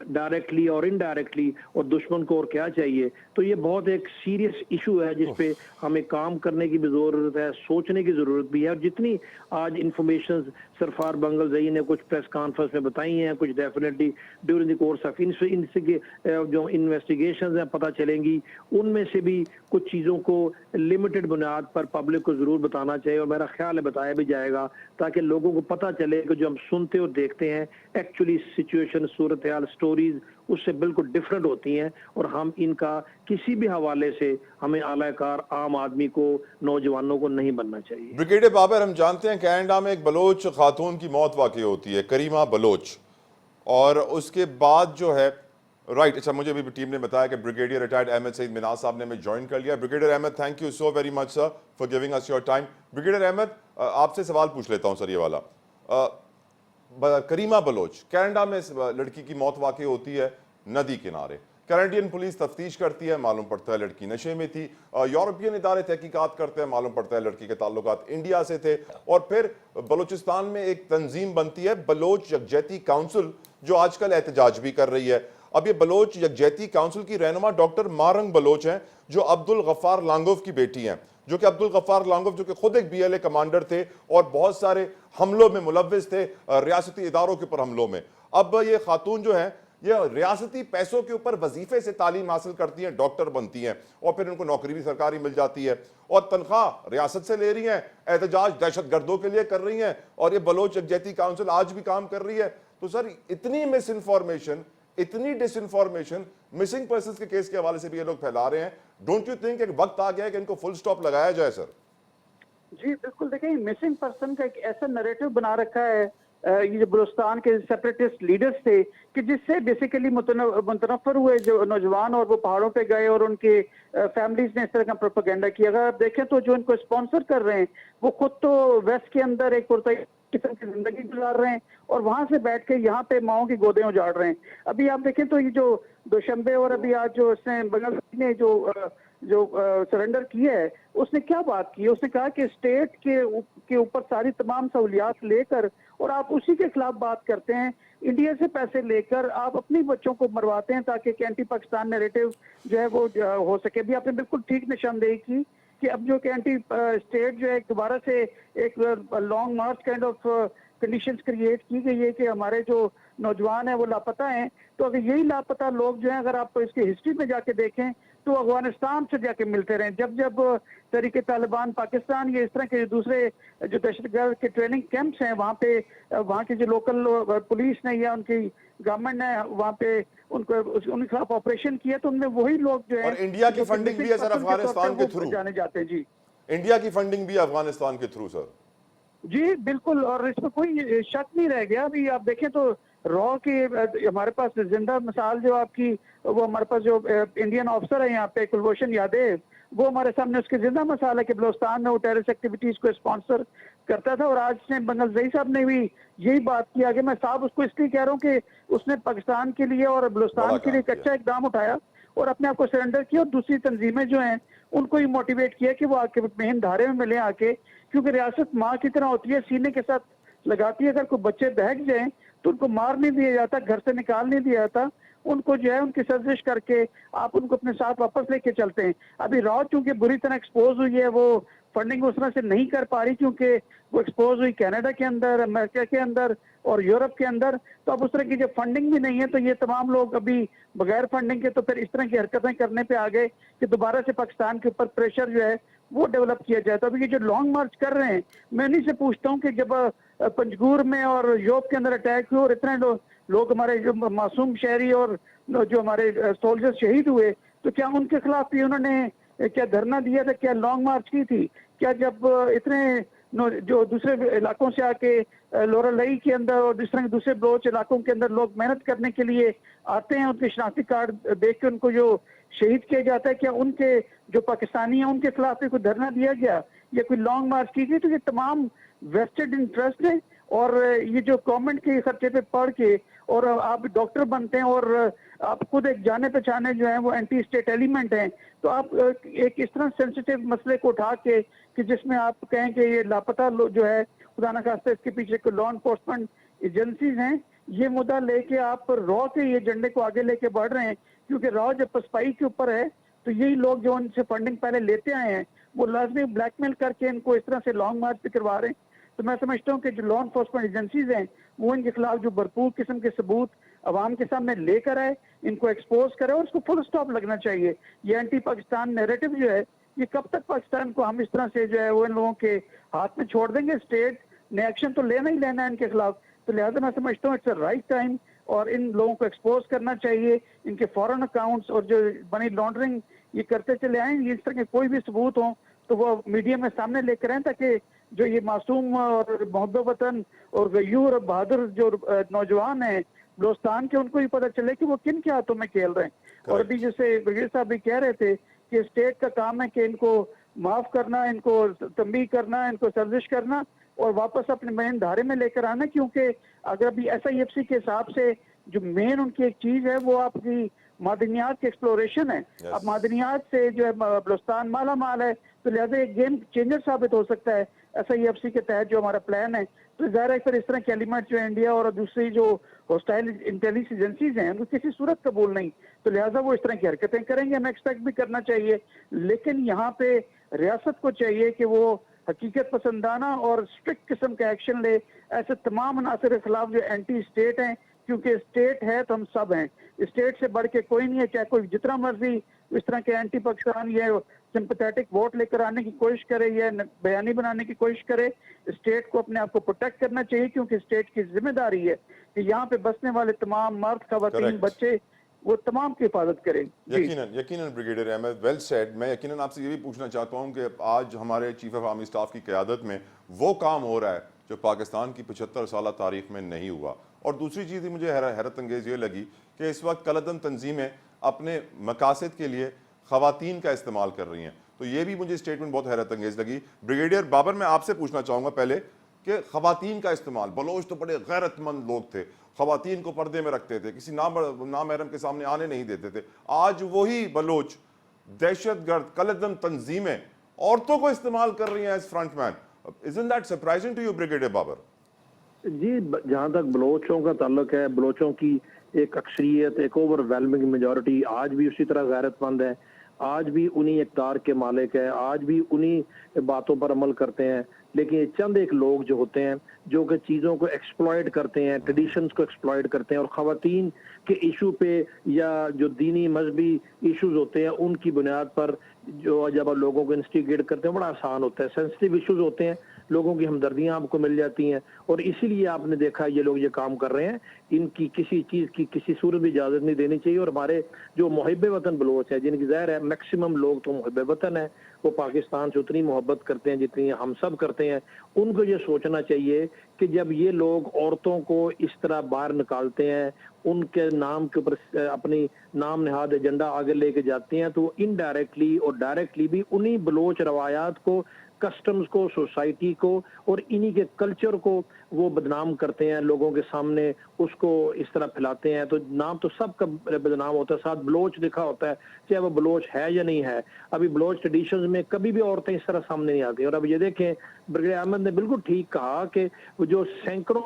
ڈائریکٹلی اور انڈائریکٹلی. اور دشمن کو اور کیا چاہیے. تو یہ بہت ایک سیریس ایشو ہے جس پہ ہمیں کام کرنے کی بھی ضرورت ہے، سوچنے کی ضرورت بھی ہے. اور جتنی آج انفارمیشن سرفار بنگل زئی نے کچھ پریس کانفرنس میں بتائی ہیں، کچھ definitely during the course of جو انویسٹیگیشنز ہیں پتہ چلیں گی، ان میں سے بھی کچھ چیزوں کو لمیٹڈ بنیاد پر پبلک کو ضرور بتانا چاہیے، اور میرا خیال ہے بتایا بھی جائے گا تاکہ لوگوں کو پتہ چلے کہ جو ہم سنتے اور دیکھتے ہیں ایکچولی سچویشن، صورتحال، سٹوریز اس سے بالکل ڈیفرنٹ ہوتی ہیں، اور ہم ان کا کسی بھی حوالے سے ہمیں اعلی کار عام آدمی کو، نوجوانوں کو نہیں بننا چاہیے. بریگیڈیئر بابر، ہم جانتے ہیں کینیڈا میں ایک بلوچ خاتون کی موت واقع ہوتی ہے، کریمہ بلوچ، اور اس کے بعد جو ہے رائٹ، اچھا مجھے بھی ٹیم نے بتایا کہ بریگیڈیئر ریٹائرڈ احمد سعید مناز صاحب نے ہمیں جوائن کر لیا. Brigadier Ahmed, thank you so very much sir for giving us your time. Brigadier Ahmed, آپ سے سوال پوچھ لیتا ہوں سر یہ والا. کریمہ بلوچ، کینیڈا میں لڑکی کی موت واقع ہوتی ہے ندی کنارے. کینیڈین پولیس تفتیش کرتی ہے، معلوم پڑتا ہے لڑکی نشے میں تھی. یورپین ادارے تحقیقات کرتے ہیں، معلوم پڑتا ہے لڑکی کے تعلقات انڈیا سے تھے. اور پھر بلوچستان میں ایک تنظیم بنتی ہے بلوچ یکجہتی کونسل، جو آج کل احتجاج بھی کر رہی ہے. اب یہ بلوچ یکجہتی کونسل کی رہنما ڈاکٹر مارنگ بلوچ ہیں، جو عبدالغفار لانگوف کی بیٹی ہیں، جو کہ عبدالغفار لانگوف جو کہ خود ایک BLA کمانڈر تھے اور بہت سارے حملوں میں ملوث تھے، ریاستی اداروں کے اوپر حملوں میں. اب یہ خاتون جو ہیں یہ ریاستی پیسوں کے اوپر وظیفے سے تعلیم حاصل کرتی ہیں، ڈاکٹر بنتی ہیں، اور پھر ان کو نوکری بھی سرکاری مل جاتی ہے، اور تنخواہ ریاست سے لے رہی ہیں، احتجاج دہشت گردوں کے لیے کر رہی ہیں، اور یہ بلوچ یکجہتی کونسل آج بھی کام کر رہی ہے. تو سر اتنی مس انفارمیشن، اتنی ڈس انفارمیشن مسنگ پرسنز کے کیس کے حوالے سے بھی یہ لوگ پھیلا رہے ہیں. ڈونٹ یو تھنک ایک وقت آ گیا ہے کہ ان کو فل سٹاپ لگایا جائے سر؟ جی بالکل، دیکھیں مسنگ پرسن کا ایک ایسا نریٹو بنا رکھا ہے یہ جو بلوچستان کے سیپریٹسٹ لیڈرز تھے، کہ جس سے بیسیکلی متنفر ہوئے جو نوجوان، اور وہ پہاڑوں پہ گئے اور ان کے فیملیز نے اس طرح کا پروپیگنڈا کیا. اگر آپ دیکھیں تو جو ان کو اسپانسر کر رہے ہیں وہ خود تو ویسٹ کے اندر ایک قسم کی زندگی گزار رہے ہیں، اور وہاں سے بیٹھ کے یہاں پہ ماؤں کی گودیں اجاڑ رہے ہیں. ابھی آپ دیکھیں تو یہ جو دوشنبے اور ابھی آج جو اس نے بنگال نے جو سرنڈر کیا ہے، اس نے کیا بات کی؟ اس نے کہا کہ اسٹیٹ کے اوپر ساری تمام سہولیات لے کر، اور آپ اسی کے خلاف بات کرتے ہیں، انڈیا سے پیسے لے کر آپ اپنی بچوں کو مرواتے ہیں تاکہ اینٹی پاکستان نیریٹو جو ہے وہ ہو سکے. بھی آپ نے بالکل ٹھیک نشاندہی کی کہ اب جو کہ اینٹی اسٹیٹ جو ہے دوبارہ سے ایک long march kind of conditions create کی گئی ہے کہ ہمارے جو نوجوان ہیں وہ لاپتہ ہیں. تو اگر یہی لاپتہ لوگ جو ہیں، اگر آپ اس کی ہسٹری میں جا کے دیکھیں تو افغانستان سے جا کے ملتے رہے. جب تحریک طالبان پاکستان یا اس طرح کے دوسرے جو دہشت گرد کے ٹریننگ کیمپس ہیں، وہاں کی جو لوکل پولیس نے یا ان کی گورنمنٹ نے وہاں پہ ان کے خلاف آپریشن کیا، تو ان میں وہی لوگ جو ہیں، اور انڈیا کی فنڈنگ بھی ہے سر افغانستان کے تھرو جانے جاتے ہیں. جی انڈیا کی فنڈنگ بھی افغانستان کے تھرو سر. جی بالکل، اور اس میں کوئی شک نہیں رہ گیا. ابھی آپ دیکھیں تو را کی ہمارے پاس زندہ مثال جو آپ کی، وہ ہمارے پاس جو انڈین آفسر ہے یہاں پہ کلبھوشن یادیو، وہ ہمارے سامنے اس کی زندہ مثال ہے کہ بلوچستان میں وہ ٹیررسٹ ایکٹیویٹیز کو اسپانسر کرتا تھا. اور آج نے بنگال زئی صاحب نے بھی یہی بات کی. آگے میں صاحب اس کو اس لیے کہہ رہا ہوں کہ اس نے پاکستان کے لیے اور بلوچستان کے لیے ایک اچھا اقدام اٹھایا اور اپنے آپ کو سرنڈر کیا، اور دوسری تنظیمیں جو ہیں ان کو یہ موٹیویٹ کیا کہ وہ آ کے مہم دھارے میں ملیں آ کے، کیونکہ ریاست ماں کی طرح ہوتی ہے، سینے کے ساتھ لگاتی ہے. اگر کوئی بچے بہک جائیں تو ان کو مار نہیں دیا جاتا، گھر سے نکال نہیں دیا جاتا، ان کو جو ہے ان کی سرزش کر کے آپ ان کو اپنے ساتھ واپس لے کے چلتے ہیں. ابھی را چونکہ بری طرح ایکسپوز ہوئی ہے، وہ فنڈنگ اس طرح سے نہیں کر پا رہی کیونکہ وہ ایکسپوز ہوئی کینیڈا کے اندر، امریکہ کے اندر اور یورپ کے اندر. تو اب اس طرح کی جو فنڈنگ بھی نہیں ہے، تو یہ تمام لوگ ابھی بغیر فنڈنگ کے تو پھر اس طرح کی حرکتیں کرنے پہ آ گئے کہ دوبارہ سے پاکستان کے اوپر پریشر جو ہے وہ ڈیولپ کیا جائے. تو ابھی یہ جو لانگ مارچ کر رہے ہیں, میں انہیں سے پوچھتا ہوں کہ جب پنجگور میں اور یوب کے اندر اٹیک ہوئے اور اتنے لوگ ہمارے جو معصوم شہری اور جو ہمارے سولجر شہید ہوئے, تو کیا ان کے خلاف بھی انہوں نے کیا دھرنا دیا تھا, کیا لانگ مارچ کی تھی؟ کیا جب اتنے جو دوسرے علاقوں سے آ کے لورا لئی کے اندر اور دوسرے بلوچ علاقوں کے اندر لوگ محنت کرنے کے لیے آتے ہیں, ان کے شناختی کارڈ دیکھ کے ان کو جو شہید کیا جاتا ہے, کیا ان کے جو پاکستانی ہیں ان کے خلاف بھی کوئی دھرنا دیا گیا یا کوئی لانگ مارچ کی گئی؟ تو یہ تمام ویسٹڈ انٹرسٹ ہیں, اور یہ جو گورنمنٹ کے خرچے پہ پڑھ کے اور آپ ڈاکٹر بنتے ہیں اور آپ خود ایک جانے پہچانے جو ہیں وہ اینٹی اسٹیٹ ایلیمنٹ ہیں, تو آپ ایک اس طرح سینسیٹیو مسئلے کو اٹھا کے کہ جس میں آپ کہیں کہ یہ لاپتہ جو ہے خدا نہ خواستہ اس کے پیچھے کوئی لا انفورسمنٹ ایجنسیز ہیں, یہ مدعا لے کے آپ را کے یہ ایجنڈے کو آگے لے کے بڑھ رہے ہیں. کیونکہ را جب پسپائی کے اوپر ہے تو یہی لوگ جو ان سے فنڈنگ پہلے لیتے آئے ہیں وہ لازمی بلیک میل کر کے ان کو اس طرح سے لانگ مارچ پہ کروا رہے ہیں. تو میں سمجھتا ہوں کہ جو لا انفورسمنٹ ایجنسیز ہیں وہ ان کے خلاف جو بھرپور قسم کے ثبوت عوام کے سامنے لے کر آئے, ان کو ایکسپوز کرے, اور اس کو فل سٹاپ لگنا چاہیے. یہ اینٹی پاکستان نیریٹو جو ہے یہ کب تک پاکستان کو ہم اس طرح سے جو ہے وہ ان لوگوں کے ہاتھ میں چھوڑ دیں گے؟ اسٹیٹ نے ایکشن تو لینا ہی لینا ہے ان کے خلاف. تو لہٰذا میں سمجھتا ہوں اٹس اے رائٹ ٹائم, اور ان لوگوں کو ایکسپوز کرنا چاہیے. ان کے فورن اکاؤنٹس اور جو منی لانڈرنگ یہ کرتے چلے آئیں, یہ اس طرح کے کوئی بھی ثبوت ہوں تو وہ میڈیا میں سامنے لے کر آئیں, تاکہ جو یہ معصوم اور محب وطن اور غیور اور بہادر جو نوجوان ہیں بلوچستان کے, ان کو بھی پتہ چلے کہ وہ کن کے ہاتھوں میں کھیل رہے ہیں. اور ابھی جیسے برگیڈ صاحب بھی کہہ رہے تھے کہ اسٹیٹ کا کام ہے کہ ان کو معاف کرنا, ان کو تنبیہ کرنا, ان کو سرزش کرنا اور واپس اپنے مین دھارے میں لے کر آنا. کیونکہ اگر ابھی ایس آئی ایف سی کے حساب سے جو مین ان کی ایک چیز ہے وہ آپ کی معدنیات کی ایکسپلوریشن ہے. اب معدنیات سے جو ہے بلوچستان مالا مال ہے, تو لہٰذا ایک گیم چینجر ثابت ہو سکتا ہے ایس آئی ایف سی کے تحت جو ہمارا پلان ہے. تو ظاہر ہے پھر اس طرح کے ایلیمنٹ جو انڈیا اور دوسری جو ہوسٹائل انٹیلیجنس ایجنسیز ہیں ان کو کسی صورت قبول نہیں, تو لہٰذا وہ اس طرح کی حرکتیں کریں گے. ہمیں ایکسپیکٹ بھی کرنا چاہیے, لیکن یہاں پہ ریاست کو چاہیے کہ وہ حقیقت پسندانہ اور اسٹرکٹ قسم کا ایکشن لے ایسے تمام عناصر کے خلاف جو اینٹی اسٹیٹ ہیں. کیونکہ اسٹیٹ ہے تو ہم سب ہیں, اسٹیٹ سے بڑھ کے کوئی نہیں ہے. چاہے کوئی جتنا مرضی اس طرح کے اینٹی پاکستان یہ سمپیتھیٹک ووٹ لے کر آنے کی کوشش کرے یا بیانی بنانے کی کوشش کرے, اسٹیٹ کو اپنے آپ کو پروٹیکٹ کرنا چاہیے. کیونکہ اسٹیٹ کی ذمہ داری ہے کہ یہاں پہ بسنے والے تمام مرد, خواتین, بچے, وہ تمام کی حفاظت کریں. یقیناً بریگیڈیئر احمد, ویل سیڈ. میں یقیناً آپ سے یہ بھی پوچھنا چاہتا ہوں کہ آج ہمارے چیف آف آرمی اسٹاف کی قیادت میں وہ کام ہو رہا ہے جو پاکستان کی 75 سالہ تاریخ میں نہیں ہوا. اور دوسری چیز ہی مجھے حیرت انگیز یہ لگی کہ اس وقت کلعدم تنظیمیں اپنے مقاصد کے لیے خواتین کا استعمال کر رہی ہیں. تو یہ بھی مجھے اسٹیٹمنٹ بہت حیرت انگیز لگی. بریگیڈیئر بابر, میں آپ سے پوچھنا چاہوں گا پہلے کہ خواتین کا استعمال, بلوچ تو بڑے غیرت مند لوگ تھے, خواتین کو پردے میں رکھتے تھے, کسی نامحرم کے سامنے آنے نہیں دیتے تھے. آج وہی بلوچ دہشت گرد کلعدم تنظیمیں عورتوں کو استعمال کر رہی ہیں as front man. Isn't that surprising to you, Brigadier Babar? جی, جہاں تک بلوچوں کا تعلق ہے, بلوچوں کی ایک اکثریت, ایک اوور ویلمنگ میجورٹی آج بھی اسی طرح غیرت مند ہے, آج بھی انہی اقتدار کے مالک ہے, آج بھی انہی باتوں پر عمل کرتے ہیں. لیکن چند ایک لوگ جو ہوتے ہیں جو کہ چیزوں کو ایکسپلائٹ کرتے ہیں, ٹریڈیشنز کو ایکسپلائٹ کرتے ہیں, اور خواتین کے ایشو پہ یا جو دینی مذہبی ایشوز ہوتے ہیں ان کی بنیاد پر جو جب لوگوں کو انسٹیگیٹ کرتے ہیں بڑا آسان ہوتا ہے. سینسٹیو ایشوز ہوتے ہیں, لوگوں کی ہمدردیاں آپ کو مل جاتی ہیں, اور اسی لیے آپ نے دیکھا یہ لوگ یہ کام کر رہے ہیں. ان کی کسی چیز کی کسی صورت بھی اجازت نہیں دینی چاہیے. اور ہمارے جو محب وطن بلوچ ہیں, جن کی ظاہر ہے میکسیمم لوگ تو محب وطن ہیں, وہ پاکستان سے اتنی محبت کرتے ہیں جتنی ہم سب کرتے ہیں. ان کو یہ سوچنا چاہیے کہ جب یہ لوگ عورتوں کو اس طرح باہر نکالتے ہیں, ان کے نام کے اوپر اپنی نام نہاد ایجنڈا آگے لے کے جاتے ہیں, تو وہ انڈائریکٹلی اور ڈائریکٹلی بھی انہی بلوچ روایات کو, کسٹمز کو, سوسائٹی کو اور انہی کے کلچر کو وہ بدنام کرتے ہیں, لوگوں کے سامنے اس کو اس طرح پھیلاتے ہیں. تو نام تو سب کا بدنام ہوتا ہے, ساتھ بلوچ لکھا ہوتا ہے, چاہے وہ بلوچ ہے یا نہیں ہے. ابھی بلوچ ٹریڈیشنز میں کبھی بھی عورتیں اس طرح سامنے نہیں آتی. اور اب یہ دیکھیں, برگیڈیئر احمد نے بالکل ٹھیک کہا کہ جو سینکڑوں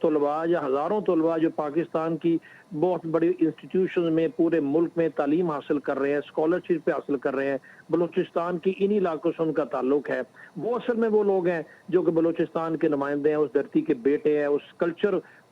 طلباء یا ہزاروں طلباء جو پاکستان کی بہت بڑی انسٹیٹیوشن میں پورے ملک میں تعلیم حاصل کر رہے ہیں, اسکالرشپ پہ حاصل کر رہے ہیں, بلوچستان کی انہی علاقوں سے ان کا تعلق ہے. وہ اصل میں وہ لوگ ہیں جو کہ بلوچستان کے نمائندے ہیں, اس دھرتی کے بیٹے ہیں, اس culture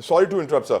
sorry to interrupt sir,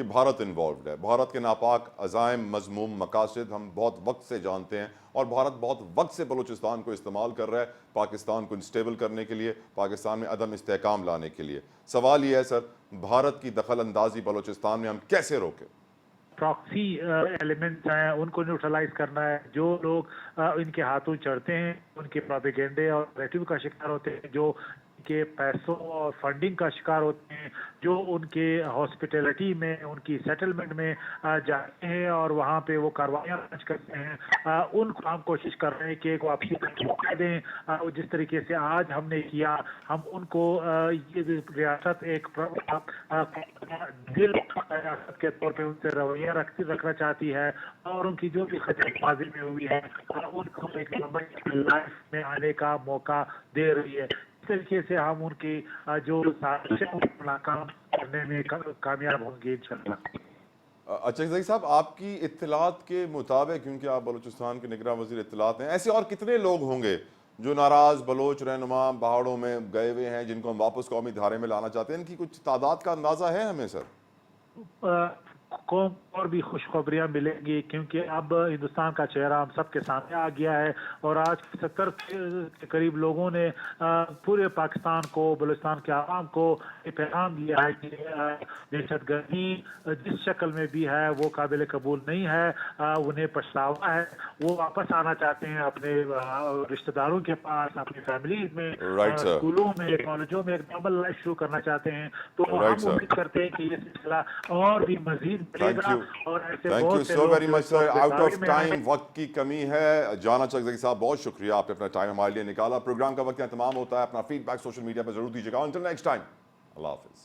کہ بھارت انوالوڈ ہے. بھارت کے ناپاک عزائم مذموم مقاصد ہم بہت وقت سے جانتے ہیں اور بھارت بہت وقت سے بلوچستان کو استعمال کر رہا ہے پاکستان کو انسٹیبل کرنے کے لیے, پاکستان میں عدم استحکام لانے کے لیے. سوال یہ ہے سر, بھارت کی دخل اندازی بلوچستان میں ہم کیسے روکیں؟ پراکسی ایلیمنٹس ہیں ان کو نیوٹرلائز کرنا ہے. جو لوگ ان کے ہاتھوں چڑھتے ہیں ان کے پروپیگنڈے اور نیریٹو کا شکار ہوتے ہیں, جو ان کے پیسوں اور فنڈنگ کا شکار ہوتے ہیں, جو ان کے ہاسپٹیلٹی میں ان کی سیٹلمنٹ میں جاتے ہیں اور وہاں پہ وہ کاروائیاں لانچ کرتے ہیں, ان کو ہم کوشش کر رہے ہیں کہ ایک واپسی کا موقع دیں. جس طریقے سے آج ہم نے کیا, ہم ان کو یہ ریاست ایک دل ریاست کے طور پہ ان سے رویہ رکھنا چاہتی ہے اور ان کی جو بھی خدمت ماضی میں ہوئی ہے ان کو ایک لمبی لائف میں آنے کا موقع دے رہی ہے. اس طریقے سے ہم ان کی جو سازشیں ناکام کرنے میں کامیاب ہوں گے انشاءاللہ. اچھا زئی صاحب, آپ کی اطلاعات کے مطابق, کیونکہ آپ بلوچستان کے نگراں وزیر اطلاعات ہیں, ایسے اور کتنے لوگ ہوں گے جو ناراض بلوچ رہنما پہاڑوں میں گئے ہوئے ہیں جن کو ہم واپس قومی دھارے میں لانا چاہتے ہیں؟ ان کی کچھ تعداد کا اندازہ ہے ہمیں سر؟ قوم اور بھی خوشخبریاں ملیں گی کیونکہ اب ہندوستان کا چہرہ ہم سب کے سامنے آ گیا ہے اور آج 70 کے قریب لوگوں نے پورے پاکستان کو, بلوچستان کے عوام کو یہ پیغام دیا ہے کہ دہشت گردی جس شکل میں بھی ہے وہ قابل قبول نہیں ہے. انہیں پچھتاوا ہے, وہ واپس آنا چاہتے ہیں اپنے رشتہ داروں کے پاس, اپنی فیملیز میں, اسکولوں میں, کالجوں میں ایک نارمل لائف شروع کرنا چاہتے ہیں. تو ہم امید کرتے ہیں کہ یہ سلسلہ اور بھی مزید thank you so very much sir. Out of time, وقت کی کمی ہے. جانا چک زئی صاحب بہت شکریہ, آپ نے اپنا ٹائم ہمارے لیے نکالا. پروگرام کا وقت یہاں تمام ہوتا ہے. اپنا فیڈ بیک سوشل میڈیا پہ ضرور دیجیے گا. انٹل نیکسٹ ٹائم, اللہ حافظ.